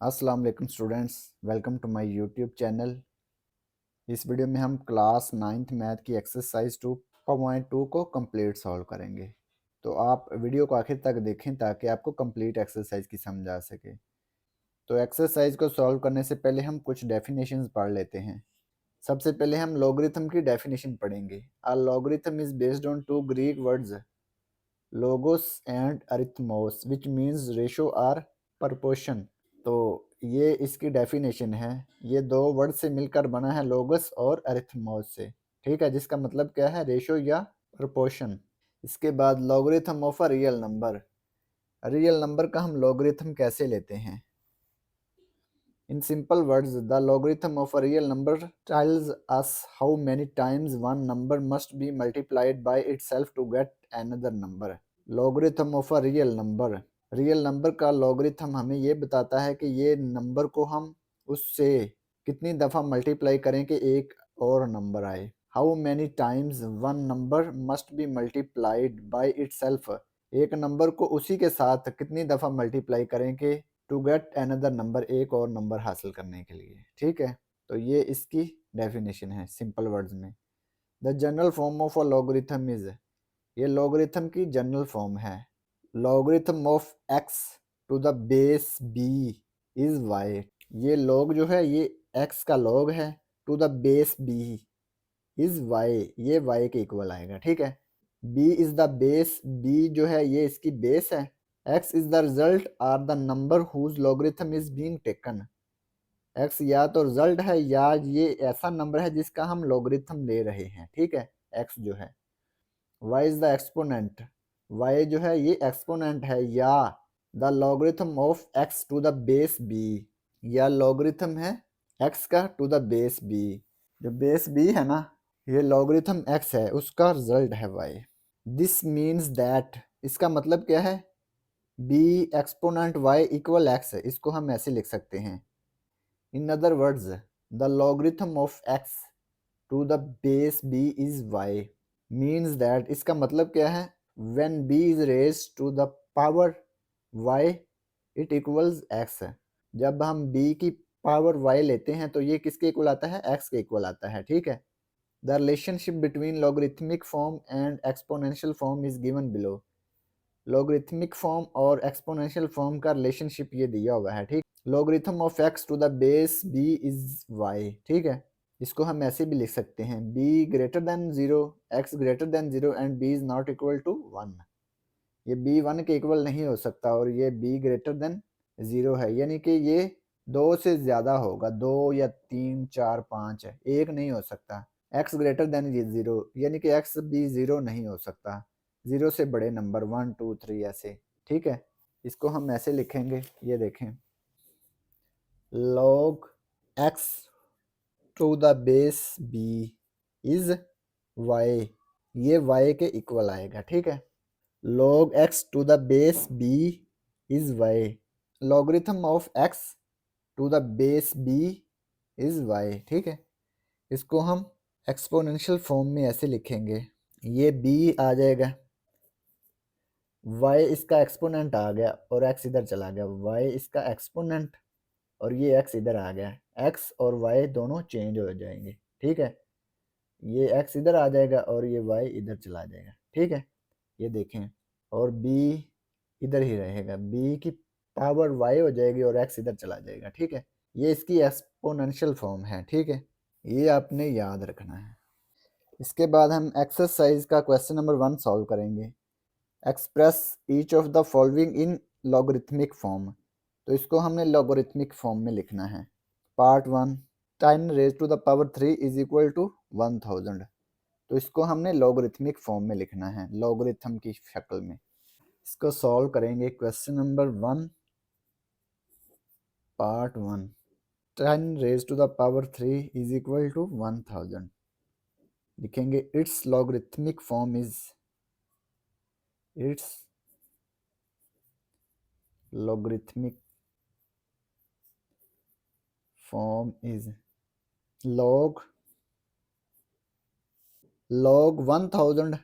अस्सलाम वालेकुम students, welcome to my YouTube channel. इस वीडियो में हम क्लास 9th मैथ की एक्सरसाइज 2.2 को कंप्लीट सॉल्व करेंगे। तो आप वीडियो को आखिर तक देखें ताकि आपको कंप्लीट एक्सरसाइज की समझ आ सके। तो एक्सरसाइज को सॉल्व करने से पहले हम कुछ डेफिनेशंस पढ़ लेते हैं। सबसे पहले हम लॉगरिथम की डेफिनेशन पढ़ेंगे। A logarithm is based on two Greek words logos and arithmos which means ratio or proportion. तो ये इसकी डेफिनेशन है। ये दो वर्ड से मिलकर बना है, लोगस और अरिथमोस से। ठीक है, जिसका मतलब क्या है, रेशो या प्रपोर्शन। इसके बाद logarithm of a real number. Real number का हम लॉगरिथम कैसे लेते हैं? In simple words, the logarithm of a real number tells us how many times one number must be multiplied by itself to get another number. Logarithm of a real number. Real number का logarithm हमें ये बताता है कि ये number को हम उससे कितनी दफ़ा मल्टीप्लाई करें कि एक और नंबर आए। How many times one number must be multiplied by itself. एक नंबर को उसी के साथ कितनी दफ़ा मल्टीप्लाई करें कि टू गेट अनदर नंबर, एक और नंबर हासिल करने के लिए। ठीक है, तो ये इसकी डेफिनेशन है सिंपल वर्ड्स में। The general form of a logarithm is, ये लॉगरिथम की जनरल फॉर्म है। Logarithm of X to the base B is Y. ये लॉग जो है ये एक्स का लॉग है, to the base B is Y, ये वाई के इक्वल आएगा। ठीक है, B is the base, B जो है ये इसकी बेस है। X is the result or the number whose logarithm is being taken. X या तो रिजल्ट है या ये ऐसा नंबर है जिसका हम लॉगरिथम ले रहे हैं। ठीक है, एक्स जो है। Y is the exponent, Y जो है ये एक्सपोनेंट है या the logarithm of X to the base B, या लॉगरिथम है एक्स का टू द बेस बी। जो बेस बी है ना, ये लॉगरिथम एक्स है, उसका रिजल्ट है वाई। दिस मीन्स दैट, इसका मतलब क्या है, B exponent Y equal X है, इसको हम ऐसे लिख सकते हैं। In other words, the logarithm of X to the base B is Y means that, इसका मतलब क्या है, when B is raised to the power Y it equals X. जब हम बी की पावर वाई लेते हैं तो ये किसके इक्वल आता है, एक्स के इक्वल आता है। ठीक है, the relationship between logarithmic form and exponential form is given below. Logarithmic form और एक्सपोनेंशियल फॉर्म का रिलेशनशिप ये दिया हुआ है। ठीक, logarithm of X to the base B is Y. ठीक है, इसको हम ऐसे भी लिख सकते हैं, B greater than zero, X greater than zero and B is not equal to one. ये बी वन के इक्वल नहीं हो सकता और ये बी ग्रेटर देन जीरो है, यानी कि ये दो से ज्यादा होगा, दो या तीन चार पाँच है, एक नहीं हो सकता। एक्स ग्रेटर देन जीरो यानी कि एक्स भी जीरो नहीं हो सकता, जीरो से बड़े नंबर वन टू थ्री ऐसे। ठीक है, इसको हम ऐसे लिखेंगे, ये देखें, log x to the base b is y, ये y के इक्वल आएगा। ठीक है, log x to the base b is y, logarithm of x to the base b is y। ठीक है, इसको हम एक्सपोनेंशियल फॉर्म में ऐसे लिखेंगे, ये b आ जाएगा, y इसका एक्सपोनेंट आ गया और x इधर चला गया, y इसका एक्सपोनेंट और ये x इधर आ गया, x और y दोनों चेंज हो जाएंगे। ठीक है, ये x इधर आ जाएगा और ये y इधर चला जाएगा। ठीक है, ये देखें, और b इधर ही रहेगा, b की पावर y हो जाएगी और x इधर चला जाएगा। ठीक है, ये इसकी एक्सपोनेंशियल फॉर्म है। ठीक है, ये आपने याद रखना है। इसके बाद हम एक्सरसाइज का क्वेश्चन नंबर 1 सॉल्व करेंगे। Express each of the following in logarithmic form. तो इसको हमने लॉगरिथमिक फॉर्म में लिखना है। Part 1, 10 raise to the power 3 is equal to 1000। तो इसको हमने लॉगरिथमिक फॉर्म में लिखना है, लॉगरिथम की शक्ल में। इसको सॉल्व करेंगे। Question number 1 part 1, 10 raise to the power 3 is equal to 1000। लिखेंगे it's logarithmic form is, it's logarithmic form is log 1000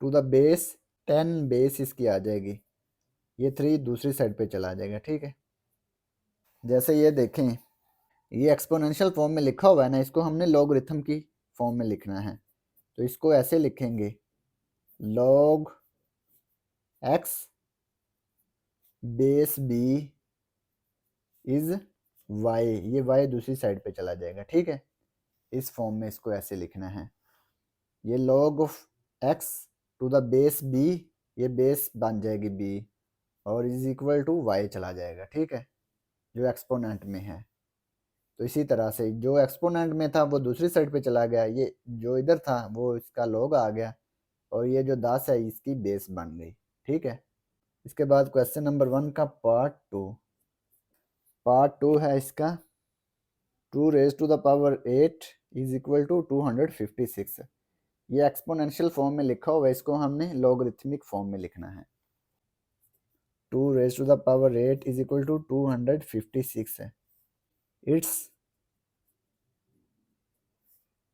to the base 10, base इसकी आ जाएगी ये 3 दूसरी साइड पे चला जाएगा, ठीक है। जैसे ये देखें, ये एक्सपोनेंशियल फॉर्म में लिखा हुआ है ना, इसको हमने लॉगरिथम की फॉर्म में लिखना है। तो इसको ऐसे लिखेंगे, log x base b is y, ये y दूसरी साइड पे चला जाएगा, ठीक है। इस फॉर्म में इसको ऐसे लिखना है, ये log of x to the base b, ये बेस बन जाएगी b और इज इक्वल टू y चला जाएगा, ठीक है, जो एक्सपोनेंट में है। तो इसी तरह से जो एक्सपोनेंट में था वो दूसरी साइड पे चला गया, ये जो इधर था वो इसका log आ गया और ये जो 10 है इसकी बेस बन गई, ठीक है। इसके बाद क्वेश्चन नंबर 1 का पार्ट 2 है इसका, 2 raise to the power 8 is equal to 256। ये एक्सपोनेंशियल फॉर्म में लिखा हुआ है, इसको हमने लॉगरिथमिक फॉर्म में लिखना है। 2 raise to the power 8 is equal to 256 है। इट्स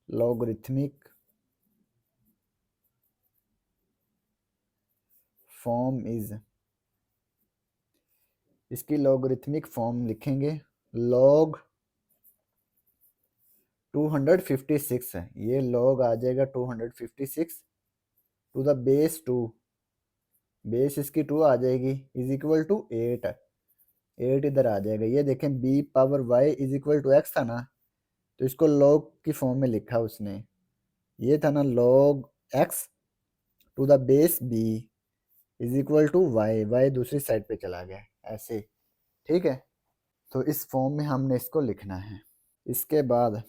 लॉगरिथमिक फॉर्म इज, इसकी लॉगरिथमिक फॉर्म लिखेंगे, log 256 है, ये log आ जाएगा 256 टू द बेस 2, बेस इसकी 2 आ जाएगी, इज इक्वल टू 8, 8 इधर आ जाएगा। ये देखें b power y is equal to x था ना, तो इसको log की फॉर्म में लिखा उसने, ये था ना log x to the base b is equal to y, y दूसरी साइड पे चला गया ऐसे, ठीक है। तो इस फॉर्म में हमने इसको लिखना है। इसके बाद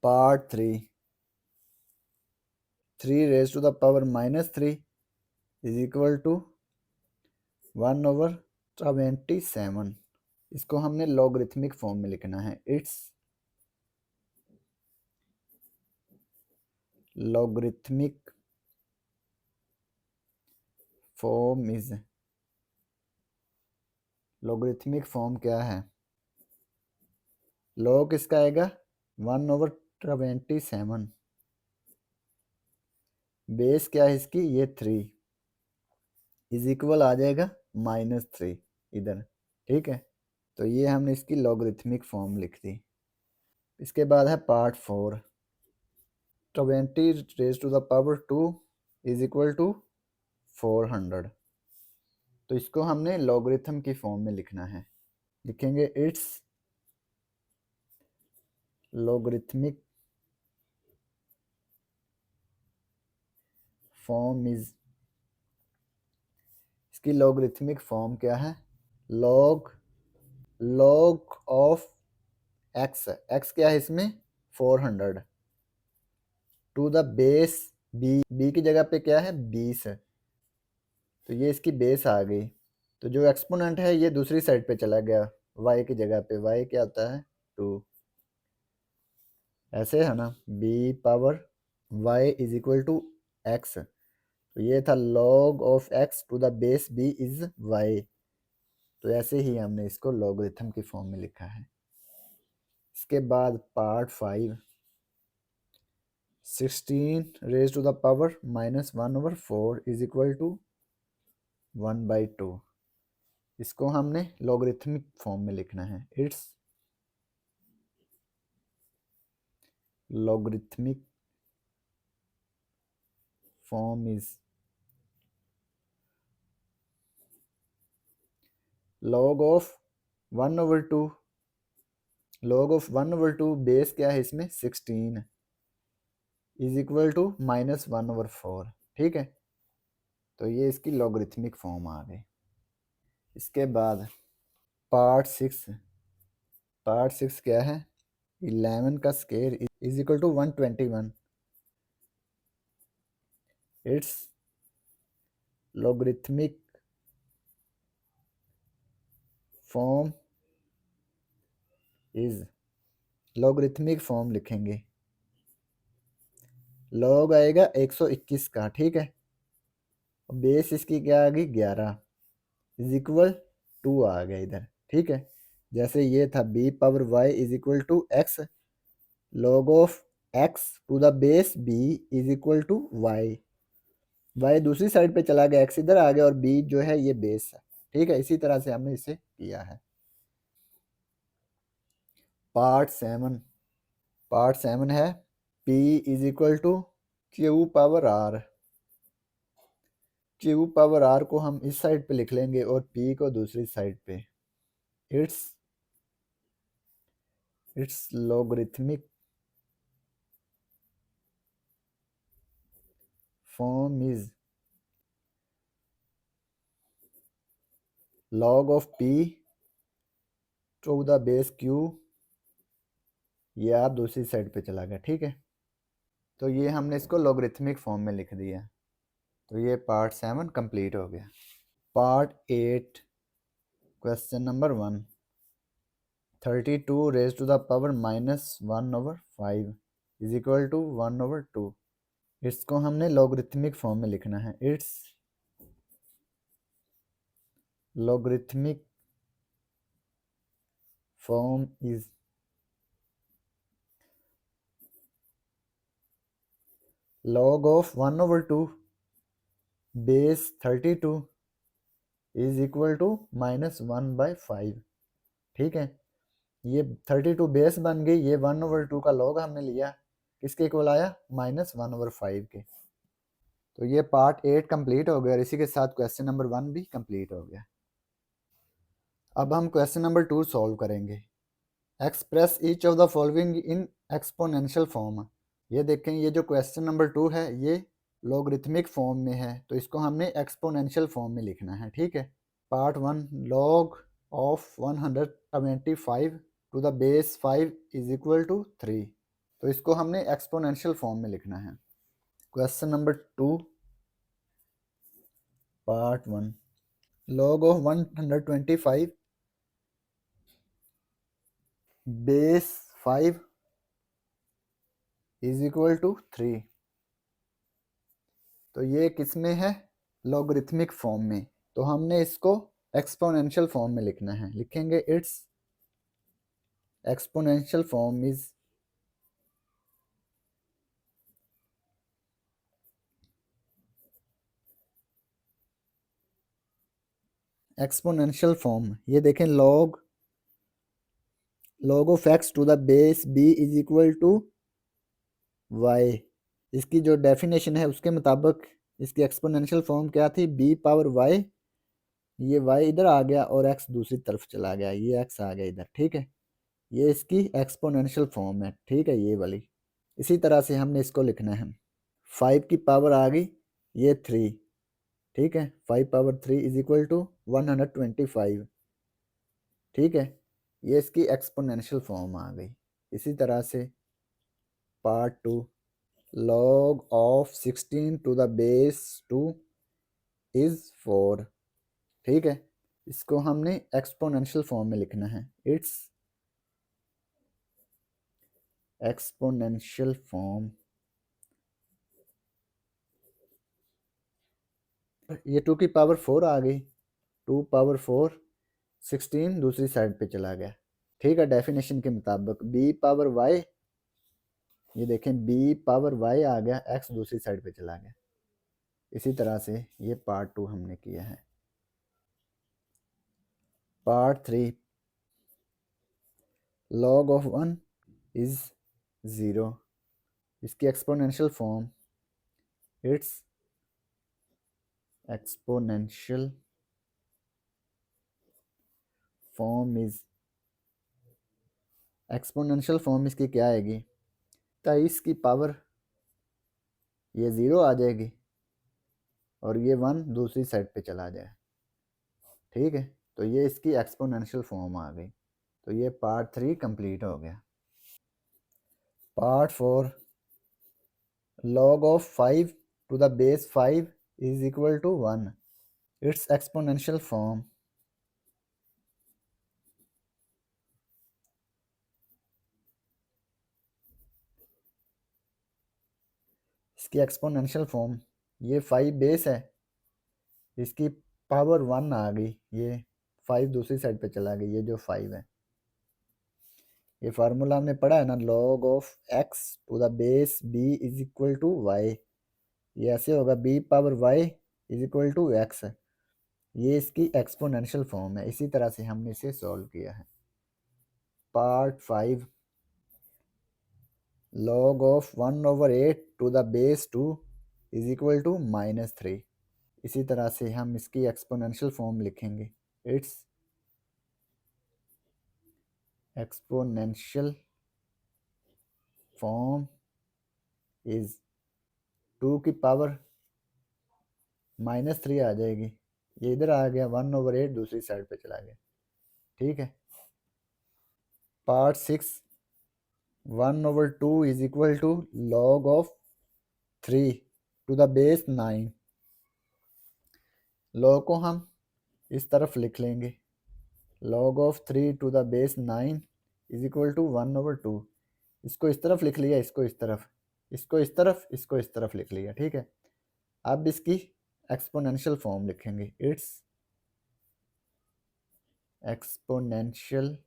part 3, 3 raise to the power -3 is equal to 1/27। इसको हमने लॉगरिथमिक फॉर्म में लिखना है। It's logarithmic form is, logarithmic form क्या है, लॉग इसका आएगा 1/27, बेस क्या है इसकी, ये 3, इज इक्वल आ जाएगा -3 इधर, ठीक है। तो ये हमने इसकी लॉगरिथमिक फॉर्म लिख दी। इसके बाद है part 4, 20 raise to the power 2 is equal to 400। तो इसको हमने लॉगरिथम की फॉर्म में लिखना है, लिखेंगे इट्स लॉगरिथमिक फॉर्म इज, इसकी लॉगरिथमिक फॉर्म क्या है, लॉग ऑफ एक्स, एक्स क्या है इसमें 400 टू द बेस बी की जगह पे क्या है 20 है, तो ये इसकी बेस आ गई। तो जो एक्सपोनेंट है ये दूसरी साइड पे चला गया, y की जगह पे, y क्या आता है 2, ऐसे है ना, b power y is equal to x, तो ये था log of x to the base b is y। तो ऐसे ही हमने इसको लॉगरिथम की फॉर्म में लिखा है। इसके बाद part 5, 16 raise to the power -1/4 is equal to 1/2। इसको हमने लॉगरिथमिक फॉर्म में लिखना है। It's logarithmic form is log of 1/2, log of 1/2 base क्या है इसमें 16 इज इक्वल टू -1/4, ठीक है। तो ये इसकी लॉगरिथमिक फॉर्म आ गई। इसके बाद पार्ट 6, पार्ट 6 क्या है, 11 का square is equal to 121। It's logarithmic form is, logarithmic form लिखेंगे, लॉग आएगा 121 का, ठीक है, बेस इसकी क्या आ गई 11 इज इक्वल 2 आ गया इधर, ठीक है। जैसे ये था b power y is equal to x, log of x to the base b is equal to y। Y दूसरी साइड पे चला गया, एक्स इधर आ गया और बी जो है ये बेस है। ठीक है, इसी तरह से हमने इसे किया है। पार्ट 7 है P is equal to q power r. Q power r को हम इस साइड पे लिख लेंगे और P को दूसरी साइड पे। It's logarithmic form is log of P to the base Q। ये आप दूसरी साइड पे चला गया। ठीक है, तो ये हमने इसको लॉगरिथमिक फॉर्म में लिख दिया। तो ये पार्ट 7 कंप्लीट हो गया। Part 8 question number 1, 32 raise to the power -1/5 is equal to 1/2। इसको हमने लॉगरिथमिक फॉर्म में लिखना है। It's logarithmic form is log of 1/2 base 32 is equal to -1/5। ठीक है, ये 32 बेस बन गई, ये 1/2 का लॉग हमने लिया, किसके इक्वल आया, -1/5 के। तो ये पार्ट 8 कंप्लीट हो गया और इसी के साथ क्वेश्चन नंबर 1 भी कंप्लीट हो गया। अब हम क्वेश्चन नंबर 2 सॉल्व करेंगे। Express each of the following in exponential form. ये देखें, ये जो क्वेश्चन नंबर 2 है ये लॉगरिथमिक फॉर्म में है, तो इसको हमने एक्सपोनेंशियल फॉर्म में लिखना है। ठीक है, part 1 log of 175 to the base 5 is equal to 3। तो इसको हमने एक्सपोनेंशियल फॉर्म में लिखना है। Question number 2 part 1 log of 125 base 5 is equal to 3। तो ये किस में है, लॉगरिथमिक फॉर्म में, तो हमने इसको एक्सपोनेंशियल फॉर्म में लिखना है। लिखेंगे it's exponential form is exponential form. ये देखें, log of x to the base b is equal to y। इसकी जो डेफिनेशन है उसके मुताबिक इसकी एक्सपोनेंशियल फॉर्म क्या थी, b पावर y। ये y इधर आ गया और x दूसरी तरफ चला गया, ये x आ गया इधर। ठीक है, ये इसकी एक्सपोनेंशियल फॉर्म है। ठीक है, ये वाली। इसी तरह से हमने इसको लिखना है। 5 की पावर आ गई ये 3। ठीक है, 5 पावर 3 इज इक्वल टू 125। ठीक है, ये इसकी एक्सपोनेंशियल फॉर्म आ गई। इसी तरह से part 2 log of 16 to the base 2 is 4। ठीक है, इसको हमने एक्सपोनेंशियल फॉर्म में लिखना है। It's exponential form. ये 2 की पावर 4 आ गई, 2 पावर 4 16 दूसरी साइड पे चला गया। ठीक है, डेफिनेशन के मुताबिक b पावर y, ये देखें b पावर y आ गया, x दूसरी साइड पे चला गया। इसी तरह से ये पार्ट 2 हमने किया है। Part 3 log of 1 is 0। इसकी exponential form, it's exponential form is, exponential form इसकी क्या आएगी, 23 की पावर ये 0 आ जाएगी और ये 1 दूसरी साइड पे चला जाए। ठीक है, तो ये इसकी एक्सपोनेंशियल फॉर्म आ गई। तो ये पार्ट 3 कंप्लीट हो गया। Part 4 log of 5 to the base 5 is equal to 1। It's exponential form, इसकी एक्सपोनेंशियल फॉर्म, ये 5 बेस है, इसकी पावर 1 आ गई, ये 5 दूसरी साइड पे चला गई, ये जो 5 है। ये फार्मूला हमने पढ़ा है ना, log of x to the base b is equal to y। ये ऐसे होगा b power y is equal to x. ये इसकी एक्सपोनेंशियल फॉर्म है। इसी तरह से हमने इसे सॉल्व किया है। Part 5, log of 1/8 to the base 2 is equal to -3। इसी तरह से हम इसकी एक्सपोनेंशियल फॉर्म लिखेंगे। इट्स एक्सपोनेंशियल फॉर्म इज 2 की पावर -3 आ जाएगी। ये इधर आ गया, 1/8 दूसरी साइड पे चला गया। ठीक है। Part 6, 1/2 is equal to log of 3 to the base 9। log को हम इस तरफ लिख लेंगे। log of 3 to the base 9 is equal to 1/2। इसको इस तरफ लिख लिया, इसको इस तरफ, इसको इस तरफ, इसको इस तरफ लिख लिया। ठीक है। अब इसकी एक्सपोनेंशियल फॉर्म लिखेंगे। It's exponential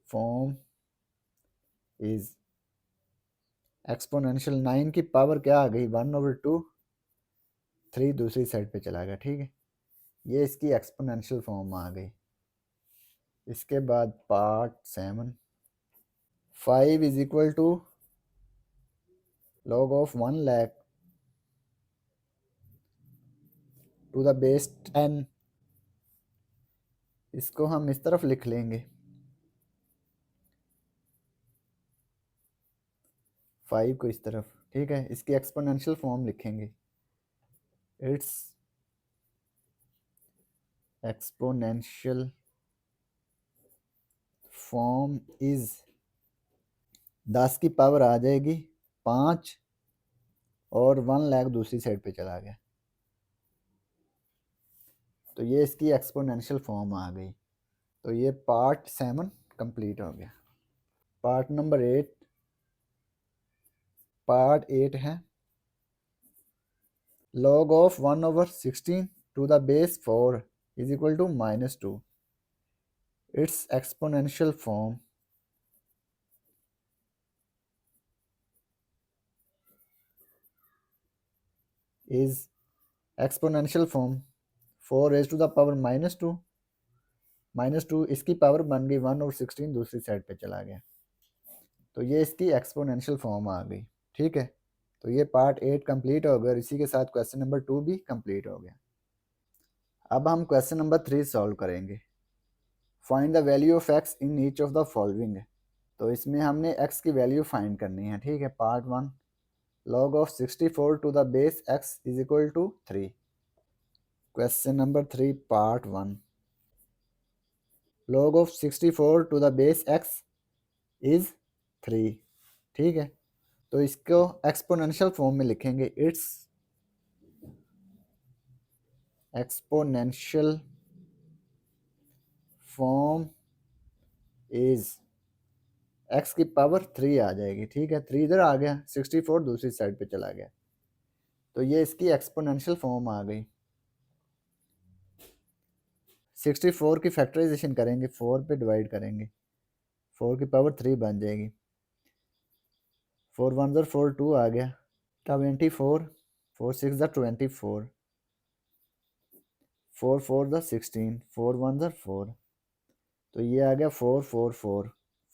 form is exponential 9 की पावर क्या आ गई, 1/2, 3 दूसरी साइड पे चला गया। ठीक है। ये इसकी एक्सपोनेंशियल फॉर्म आ गई। इसके बाद part 7, 5 is equal to log of 1 lakh to the base 10। इसको हम इस तरफ लिख लेंगे, 5 को इस तरफ। ठीक है। इसकी एक्सपोनेंशियल फॉर्म लिखेंगे। इट्स एक्सपोनेंशियल फॉर्म इज 10 की पावर आ जाएगी 5 और 1 लाख दूसरी साइड पे चला गया। तो ये इसकी एक्सपोनेंशियल फॉर्म आ गई। तो ये पार्ट 7 कंप्लीट हो गया। पार्ट नंबर 8, पार्ट 8 है log of 1/16 to the base 4 is equal to -2। It's exponential form is exponential form 4 raise to the power -2। -2 इसकी पावर बन गई 1/16 दूसरी साइड पे चला गया। तो ये इसकी एक्सपोनेंशियल फॉर्म आ गई। ठीक है। तो ये पार्ट 8 कंप्लीट हो गया और इसी के साथ क्वेश्चन नंबर 2 भी कंप्लीट हो गया। अब हम क्वेश्चन नंबर 3 सॉल्व करेंगे। Find the value of x in each of the following. तो इसमें हमने एक्स की वैल्यू फाइंड करनी है। ठीक है। Part 1, log of 64 to the base x is equal to 3। Question number 3 part 1, log of 64 to the base x is 3। ठीक है। तो इसको एक्सपोनेंशियल फॉर्म में लिखेंगे। It's exponential form is x की पावर 3 आ जाएगी। ठीक है। 3 इधर आ गया, 64 दूसरी साइड पे चला गया। तो ये इसकी एक्सपोनेंशियल फॉर्म आ गई। 64 की फैक्टराइजेशन करेंगे, 4 पे डिवाइड करेंगे, 4 की पावर 3 बन जाएगी। 4 1 4 2 आ गया, 24, 4 6 24, 4 4 16, 4 1 4। तो ये आ गया 4 4 4,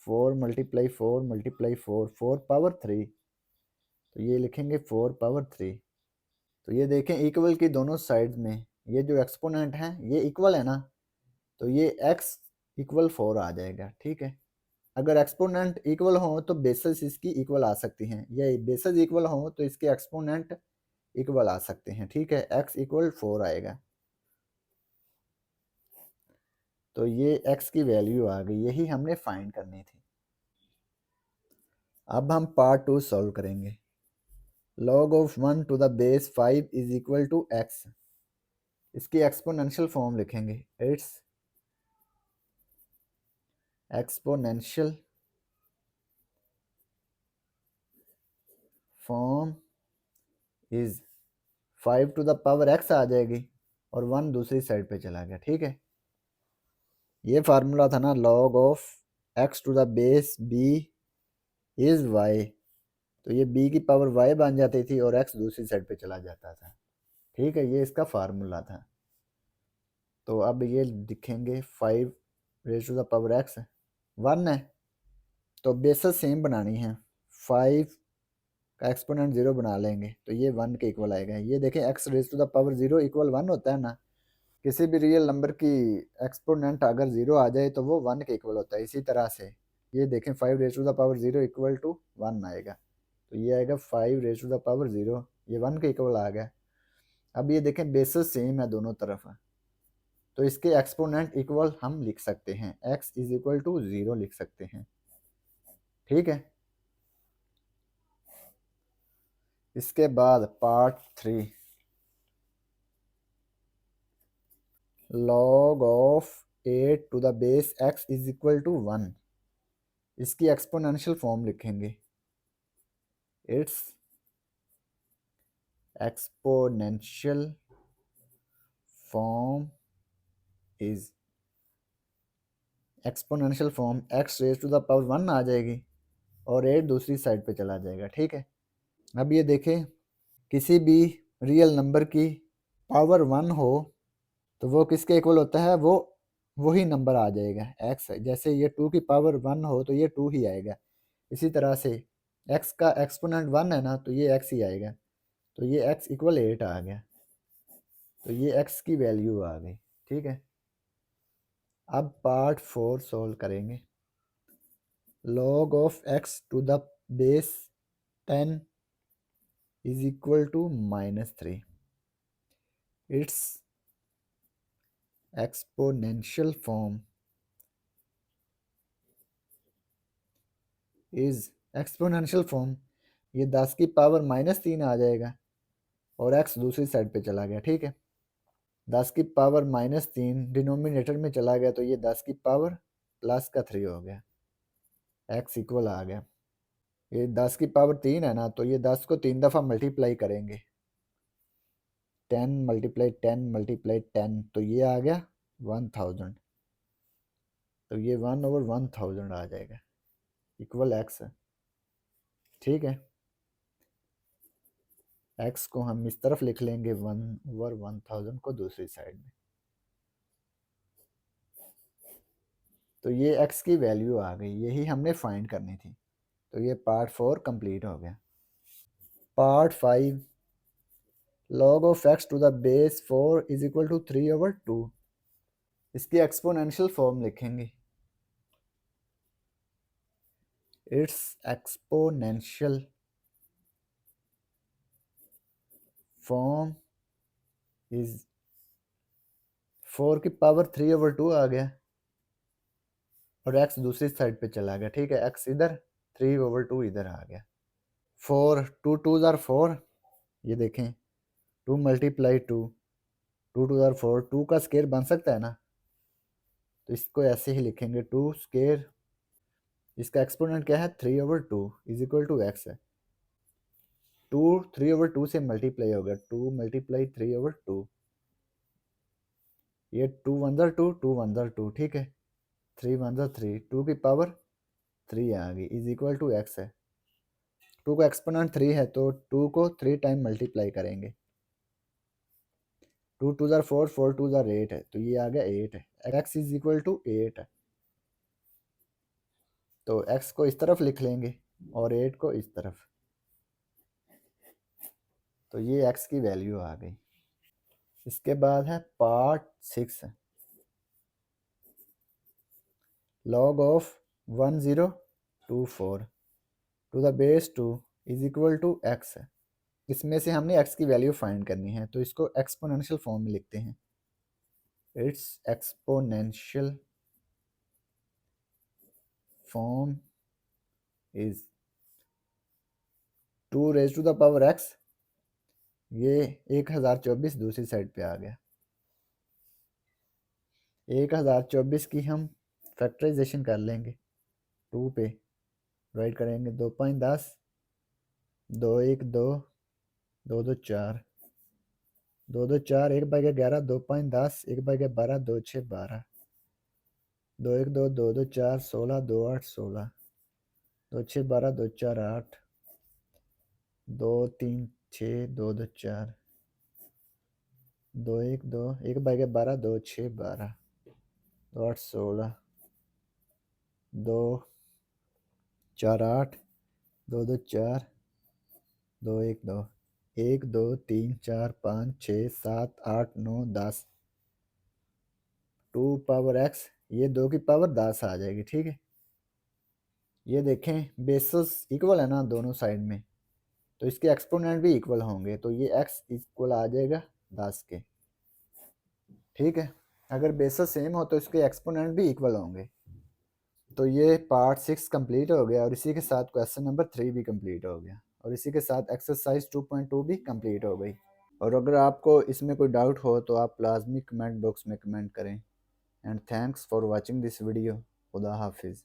4 मल्टीप्लाई 4 मल्टीप्लाई 4, 4 पावर 3। तो ये लिखेंगे 4 पावर 3। तो ये देखें इक्वल की दोनों साइड में ये जो एक्सपोनेंट है ये इक्वल है ना, तो ये x इक्वल 4 आ जाएगा। ठीक है। अगर एक्सपोनेंट इक्वल हो तो बेसेस इसकी इक्वल आ सकती हैं, या बेसेस इक्वल हो तो इसके एक्सपोनेंट इक्वल आ सकते हैं। ठीक है। x इक्वल 4 आएगा। तो ये x की वैल्यू आ गई, यही हमने फाइंड करनी थी। अब हम पार्ट 2 सॉल्व करेंगे। log of 1 to the base 5 is equal to x। इसकी एक्सपोनेंशियल फॉर्म लिखेंगे। It's exponential form is 5 to the power x आ जाएगी और 1 दूसरी साइड पे चला गया। ठीक है। ये फार्मूला था ना, log of x to the base b is y। तो ये b की पावर y बन जाती थी और x दूसरी साइड पे चला जाता था। ठीक है, ये इसका फार्मूला था। तो अब ये लिखेंगे 5 raise to the power x 1 है, तो बेसल सेम बनानी है। 5 का एक्सपोनेंट 0 बना लेंगे तो ये 1 के इक्वल आएगा। ये देखें x raise to the power 0 equal 1 होता है ना। किसी भी रियल नंबर की एक्सपोनेंट अगर 0 आ जाए तो वो 1 के इक्वल होता है। इसी तरह से ये देखें 5 raise to the power 0 equal to 1 आएगा। तो ये आएगा 5 रेज़ टू द पावर 0, ये 1 के इक्वल आ गया। अब ये देखें बेसिस सेम है दोनों तरफ, तो इसके एक्सपोनेंट इक्वल हम लिख सकते हैं, x इज इक्वल टू 0 लिख सकते हैं। ठीक है, इसके बाद part 3, log of 8 to the base x is equal to 1, इसकी एक्सपोनेंशियल फॉर्म लिखेंगे। It's exponential form is, exponential form x raise to the power 1 आ जाएगी और 8 दूसरी साइड पे चला जाएगा। ठीक है, अब ये देखें किसी भी रियल नंबर की पावर 1 हो तो वो किसके इक्वल होता है, वो वही नंबर आ जाएगा x। जैसे ये 2 की पावर 1 हो तो ये 2 ही आएगा। इसी तरह से x का एक्सपोनेंट 1 है ना, तो ये x ही आएगा। तो ये x इक्वल 8 आ गया, तो ये x की वैल्यू आ गई। ठीक है, अब पार्ट 4 सॉल्व करेंगे। log of x to the base 10 is equal to -3, it's exponential form is, exponential form ये 10 की पावर -3 आ जाएगा और x दूसरी साइड पे चला गया। ठीक है, 10 की पावर -3 डिनोमिनेटर में चला गया तो ये 10 की पावर +3 हो गया, x इक्वल आ गया। ये 10 की पावर 3 है ना, तो ये 10 को 3 दफ़ा मल्टीप्लाई करेंगे, 10 मल्टीप्लाई 10 मल्टीप्लाई 10, तो ये आ गया 1000। तो ये 1/1000 आ जाएगा इक्वल x। ठीक है, x को हम इस तरफ लिख लेंगे 1/1000 को दूसरी साइड में। तो ये x की वैल्यू आ गई, यही हमने फाइंड करनी थी। तो ये पार्ट 4 कंप्लीट हो गया। Part 5, log of x to the base 4 is equal to 3/2, इसकी एक्सपोनेंशियल फॉर्म लिखेंगे। इट्स एक्सपोनेंशियल फॉर्म इज, 4 की पावर 3/2 आ गया और x दूसरी साइड पे चला गया। ठीक है, x इधर, 3/2 इधर आ गया। 4 2 2 ज़ार 4, ये देखें 2 मल्टीप्लाई 2, 2 2 ज़ार 4, 2 का स्केयर बन सकता है ना, तो इसको ऐसे ही लिखेंगे 2 स्केयर। इसका एक्सपोनेंट क्या है, 3/2 इज इक्वल टू x है। 2 3/2 से मल्टीप्लाई होगा, 2 मल्टीप्लाई 3/2, ये 2 1 ज़ार 2, 2 1 ज़ार 2। ठीक है, 3 1 ज़ार 3, 2 की पावर 3 आ गई इज इक्वल टू x है। 2 का एक्सपोनेंट 3 है तो 2 को 3 टाइम मल्टीप्लाई करेंगे, 2 2 ज़ार 4, 4 2 ज़ार 8 है, तो ये आ गया 8 है। x इज इक्वल टू 8 है, तो x को इस तरफ लिख लेंगे और 8 को इस तरफ, तो ये x की वैल्यू आ गई। इसके बाद है part 6, log of 1024 to the base 2 is equal to x है। इसमें से हमने x की वैल्यू फाइंड करनी है, तो इसको एक्सपोनेंशियल फॉर्म में लिखते हैं। It's exponential form is 2 raise to the power x, ये 1024 दूसरी साइड पे आ गया। 1024 की हम फैक्टराइजेशन कर लेंगे, 2 पे डिवाइड करेंगे, 2.10, 2 1 2, 2 2 4, 2 2 4, 1/11, 2.10, 1/12, 2 6 12, 2 1 2, 2 2 4, 16, 2 8 16, 2 6 12, 2 4 8, दो तीन छः, दो दो चार, दो एक दो, एक बाई के 12, दो छः 12, दो आठ 16, दो चार 8, दो दो चार, दो एक दो, एक दो तीन चार 5 6 7 8 9 10, 2 पावर एक्स, ये 2 की पावर 10 आ जाएगी। ठीक है, ये देखें बेसिस इक्वल है ना दोनों साइड में, तो इसके एक्सपोनेंट भी इक्वल होंगे, तो ये x इक्वल आ जाएगा 10 के। ठीक है, अगर बेसिस सेम हो तो इसके एक्सपोनेंट भी इक्वल होंगे। तो ये पार्ट 6 कंप्लीट हो गया और इसी के साथ क्वेश्चन नंबर 3 भी कंप्लीट हो गया और इसी के साथ एक्सरसाइज 2.2 भी कंप्लीट हो गई। और अगर आपको इसमें कोई डाउट हो तो आप लाजमी कमेंट बॉक्स में कमेंट करें। And thanks for watching this video. खुदा हाफिज़।